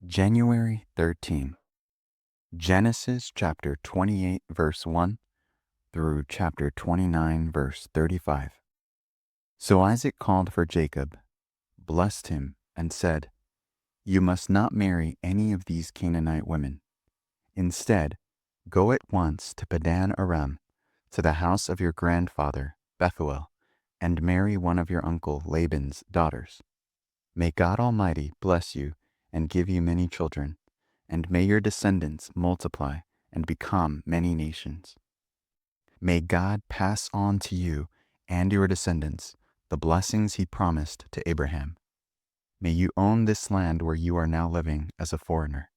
January 13. Genesis chapter 28 verse 1 through chapter 29 verse 35. So Isaac called for Jacob, blessed him, and said, "You must not marry any of these Canaanite women. Instead, go at once to Padan Aram, to the house of your grandfather Bethuel, and marry one of your uncle Laban's daughters. May God Almighty bless you and give you many children, and may your descendants multiply and become many nations. May God pass on to you and your descendants the blessings he promised to Abraham. May you own this land where you are now living as a foreigner,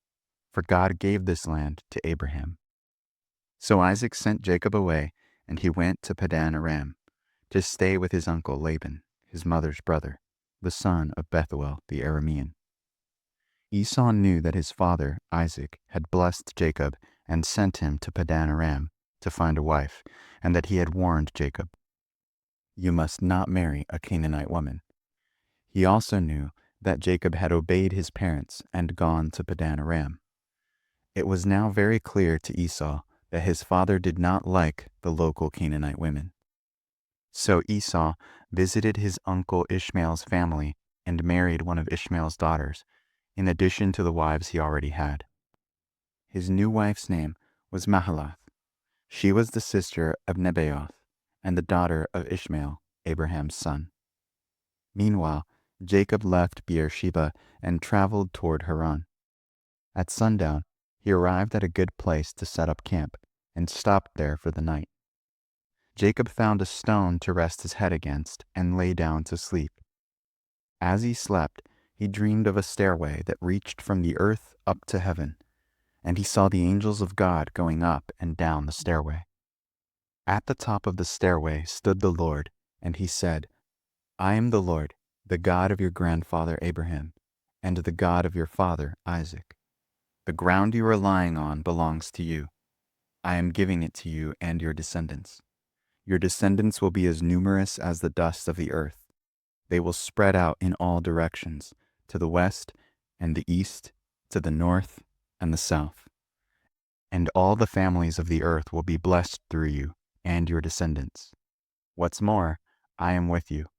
for God gave this land to Abraham." So Isaac sent Jacob away, and he went to Padan Aram to stay with his uncle Laban, his mother's brother, the son of Bethuel the Aramean. Esau knew that his father, Isaac, had blessed Jacob and sent him to Padan Aram to find a wife, and that he had warned Jacob, "You must not marry a Canaanite woman." He also knew that Jacob had obeyed his parents and gone to Padan Aram. It was now very clear to Esau that his father did not like the local Canaanite women. So Esau visited his uncle Ishmael's family and married one of Ishmael's daughters, in addition to the wives he already had. His new wife's name was Mahalath. She was the sister of Nebaioth and the daughter of Ishmael, Abraham's son. Meanwhile, Jacob left Beersheba and traveled toward Haran. At sundown, he arrived at a good place to set up camp and stopped there for the night. Jacob found a stone to rest his head against and lay down to sleep. As he slept, he dreamed of a stairway that reached from the earth up to heaven, and he saw the angels of God going up and down the stairway. At the top of the stairway stood the Lord, and he said, "I am the Lord, the God of your grandfather Abraham, and the God of your father Isaac. The ground you are lying on belongs to you. I am giving it to you and your descendants. Your descendants will be as numerous as the dust of the earth. They will spread out in all directions, to the west and the east, to the north and the south. And all the families of the earth will be blessed through you and your descendants. What's more, I am with you,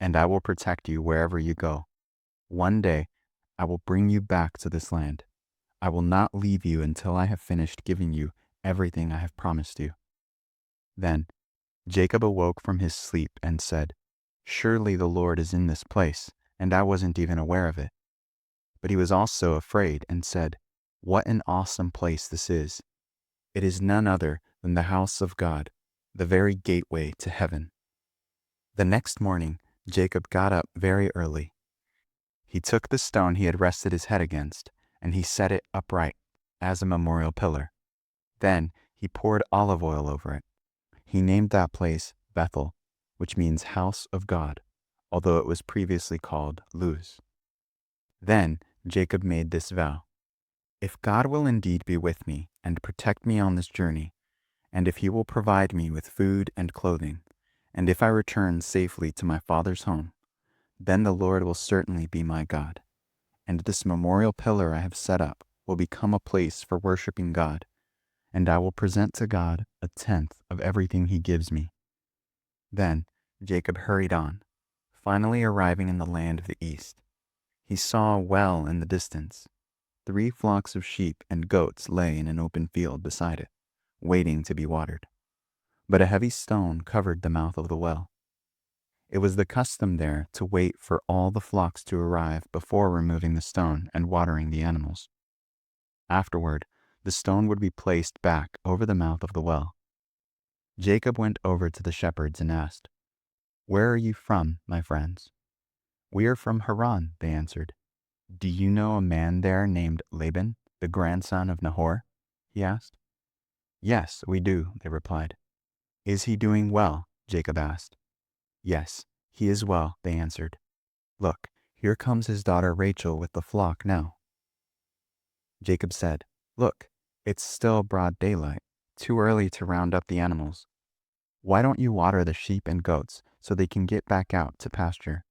and I will protect you wherever you go. One day, I will bring you back to this land. I will not leave you until I have finished giving you everything I have promised you." Then Jacob awoke from his sleep and said, "Surely the Lord is in this place, and I wasn't even aware of it." But he was also afraid and said, "What an awesome place this is! It is none other than the house of God, the very gateway to heaven." The next morning, Jacob got up very early. He took the stone he had rested his head against, and he set it upright as a memorial pillar. Then he poured olive oil over it. He named that place Bethel, which means house of God, although it was previously called Luz. Then Jacob made this vow: "If God will indeed be with me and protect me on this journey, and if he will provide me with food and clothing, and if I return safely to my father's home, then the Lord will certainly be my God, and this memorial pillar I have set up will become a place for worshiping God, and I will present to God a tenth of everything he gives me." Then Jacob hurried on, finally arriving in the land of the east. He saw a well in the distance. 3 flocks of sheep and goats lay in an open field beside it, waiting to be watered. But a heavy stone covered the mouth of the well. It was the custom there to wait for all the flocks to arrive before removing the stone and watering the animals. Afterward, the stone would be placed back over the mouth of the well. Jacob went over to the shepherds and asked, "Where are you from, my friends?" "We are from Haran," they answered. "Do you know a man there named Laban, the grandson of Nahor?" he asked. "Yes, we do," they replied. "Is he doing well?" Jacob asked. "Yes, he is well," they answered. "Look, here comes his daughter Rachel with the flock now." Jacob said, "Look, it's still broad daylight, too early to round up the animals. Why don't you water the sheep and goats so they can get back out to pasture?"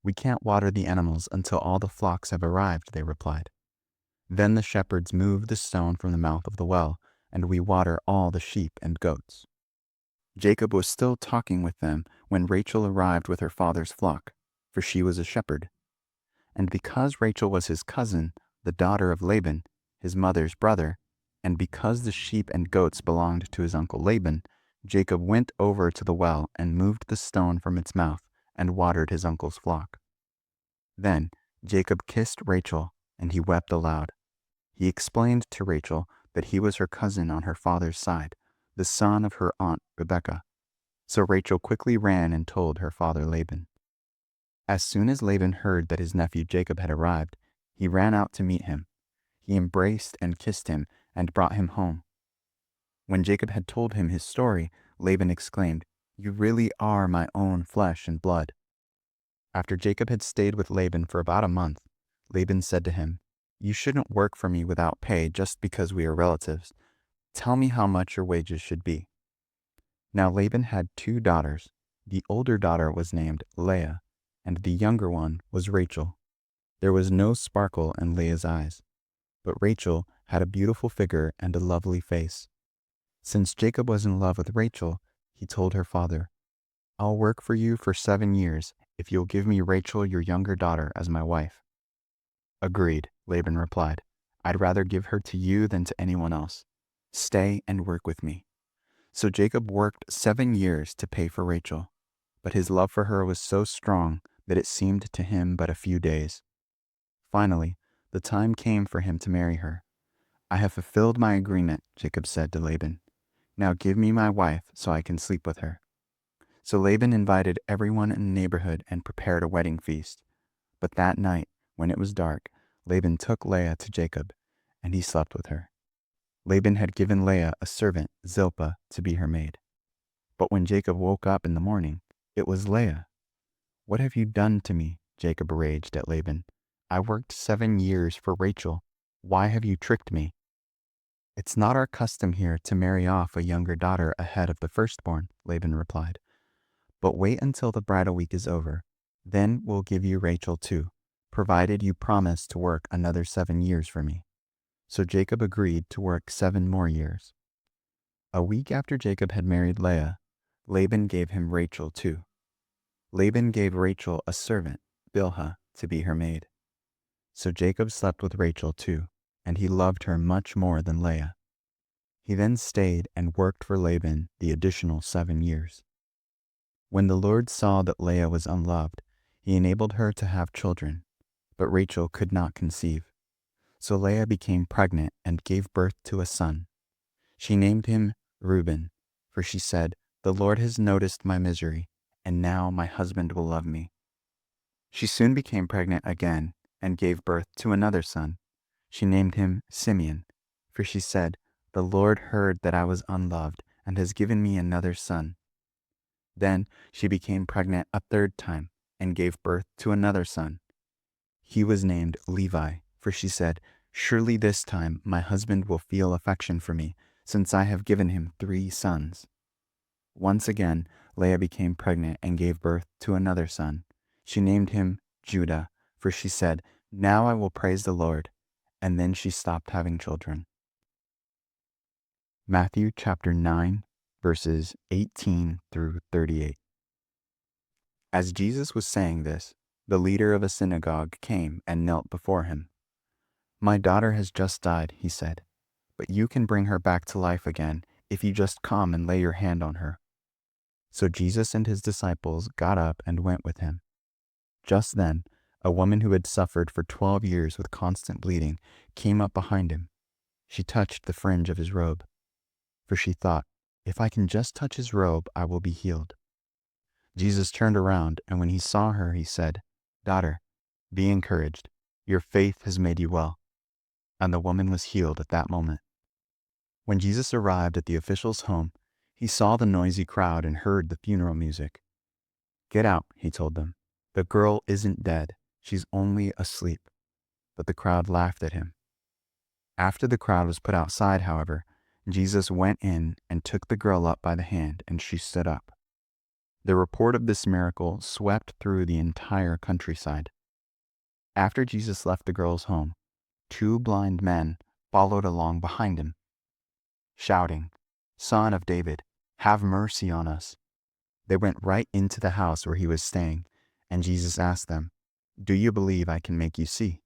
"We can't water the animals until all the flocks have arrived," they replied. Then the shepherds moved the stone from the mouth of the well, and we water all the sheep and goats." Jacob was still talking with them when Rachel arrived with her father's flock, for she was a shepherd. And because Rachel was his cousin, the daughter of Laban, his mother's brother, and because the sheep and goats belonged to his uncle Laban, Jacob went over to the well and moved the stone from its mouth and watered his uncle's flock. Then Jacob kissed Rachel, and he wept aloud. He explained to Rachel that he was her cousin on her father's side, the son of her aunt Rebekah. So Rachel quickly ran and told her father Laban. As soon as Laban heard that his nephew Jacob had arrived, he ran out to meet him. He embraced and kissed him and brought him home. When Jacob had told him his story, Laban exclaimed, "You really are my own flesh and blood." After Jacob had stayed with Laban for about a month, Laban said to him, "You shouldn't work for me without pay just because we are relatives. Tell me how much your wages should be." Now Laban had 2 daughters. The older daughter was named Leah, and the younger one was Rachel. There was no sparkle in Leah's eyes, but Rachel had a beautiful figure and a lovely face. Since Jacob was in love with Rachel, he told her father, "I'll work for you for 7 years if you'll give me Rachel, your younger daughter, as my wife." "Agreed," Laban replied. "I'd rather give her to you than to anyone else. Stay and work with me." So Jacob worked 7 years to pay for Rachel, but his love for her was so strong that it seemed to him but a few days. Finally, the time came for him to marry her. "I have fulfilled my agreement," Jacob said to Laban. "Now give me my wife so I can sleep with her." So Laban invited everyone in the neighborhood and prepared a wedding feast. But that night, when it was dark, Laban took Leah to Jacob, and he slept with her. Laban had given Leah a servant, Zilpah, to be her maid. But when Jacob woke up in the morning, it was Leah. "What have you done to me?" Jacob raged at Laban. "I worked 7 years for Rachel. Why have you tricked me?" "It's not our custom here to marry off a younger daughter ahead of the firstborn," Laban replied. "But wait until the bridal week is over. Then we'll give you Rachel too, provided you promise to work another 7 years for me." So Jacob agreed to work 7 more years. A week after Jacob had married Leah, Laban gave him Rachel too. Laban gave Rachel a servant, Bilhah, to be her maid. So Jacob slept with Rachel too, and he loved her much more than Leah. He then stayed and worked for Laban the additional 7 years. When the Lord saw that Leah was unloved, he enabled her to have children, but Rachel could not conceive. So Leah became pregnant and gave birth to a son. She named him Reuben, for she said, "The Lord has noticed my misery, and now my husband will love me." She soon became pregnant again and gave birth to another son. She named him Simeon, for she said, "The Lord heard that I was unloved and has given me another son." Then she became pregnant a 3rd time and gave birth to another son. He was named Levi, for she said, "Surely this time my husband will feel affection for me, since I have given him 3 sons." Once again, Leah became pregnant and gave birth to another son. She named him Judah, for she said, "Now I will praise the Lord." And then she stopped having children. Matthew chapter 9, verses 18 through 38. As Jesus was saying this, the leader of a synagogue came and knelt before him. "My daughter has just died," he said, "but you can bring her back to life again if you just come and lay your hand on her." So Jesus and his disciples got up and went with him. Just then, a woman who had suffered for 12 years with constant bleeding came up behind him. She touched the fringe of his robe, for she thought, "If I can just touch his robe, I will be healed." Jesus turned around, and when he saw her, he said, "Daughter, be encouraged. Your faith has made you well." And the woman was healed at that moment. When Jesus arrived at the official's home, he saw the noisy crowd and heard the funeral music. "Get out," he told them. "The girl isn't dead. She's only asleep." But the crowd laughed at him. After the crowd was put outside, however, Jesus went in and took the girl up by the hand, and she stood up. The report of this miracle swept through the entire countryside. After Jesus left the girl's home, 2 blind men followed along behind him, shouting, "Son of David, have mercy on us." They went right into the house where he was staying, and Jesus asked them, "Do you believe I can make you see?"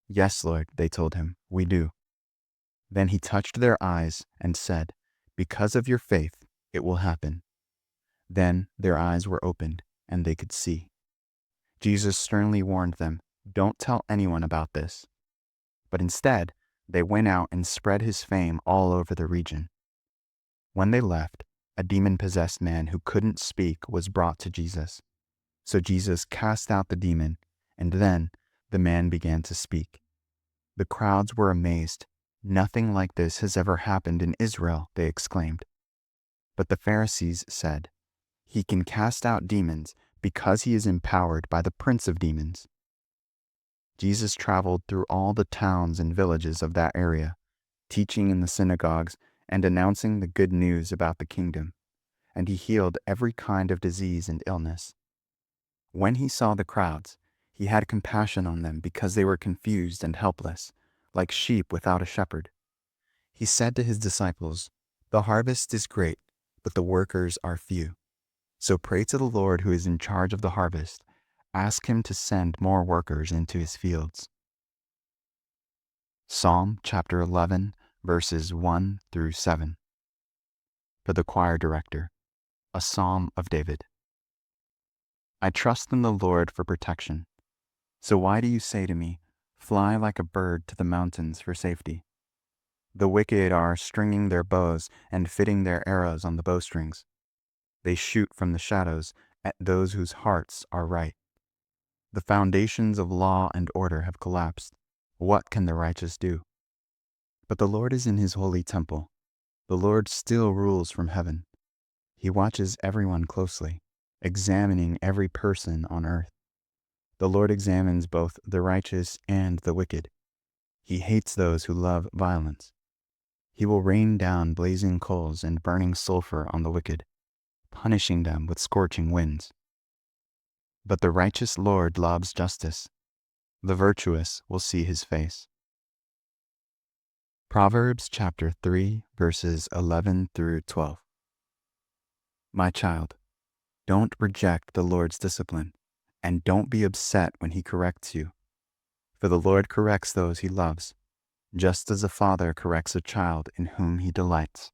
"Yes, Lord," they told him, "we do." Then he touched their eyes and said, "Because of your faith, it will happen." Then their eyes were opened, and they could see. Jesus sternly warned them, "Don't tell anyone about this." But instead, they went out and spread his fame all over the region. When they left, a demon-possessed man who couldn't speak was brought to Jesus. So Jesus cast out the demon, and then the man began to speak. The crowds were amazed. "Nothing like this has ever happened in Israel," they exclaimed. But the Pharisees said, "He can cast out demons because he is empowered by the prince of demons." Jesus traveled through all the towns and villages of that area, teaching in the synagogues and announcing the good news about the kingdom, and he healed every kind of disease and illness. When he saw the crowds, he had compassion on them because they were confused and helpless, like sheep without a shepherd. He said to his disciples, "The harvest is great, but the workers are few. So pray to the Lord who is in charge of the harvest. Ask him to send more workers into his fields." Psalm chapter 11, verses 1 through 7. For the choir director, a psalm of David. I trust in the Lord for protection. So why do you say to me, "Fly like a bird to the mountains for safety"? The wicked are stringing their bows and fitting their arrows on the bowstrings. They shoot from the shadows at those whose hearts are right. The foundations of law and order have collapsed. What can the righteous do? But the Lord is in his holy temple. The Lord still rules from heaven. He watches everyone closely, examining every person on earth. The Lord examines both the righteous and the wicked. He hates those who love violence. He will rain down blazing coals and burning sulfur on the wicked, punishing them with scorching winds. But the righteous Lord loves justice. The virtuous will see his face. Proverbs chapter 3, verses 11 through 12. My child, don't reject the Lord's discipline, and don't be upset when he corrects you. For the Lord corrects those he loves, just as a father corrects a child in whom he delights.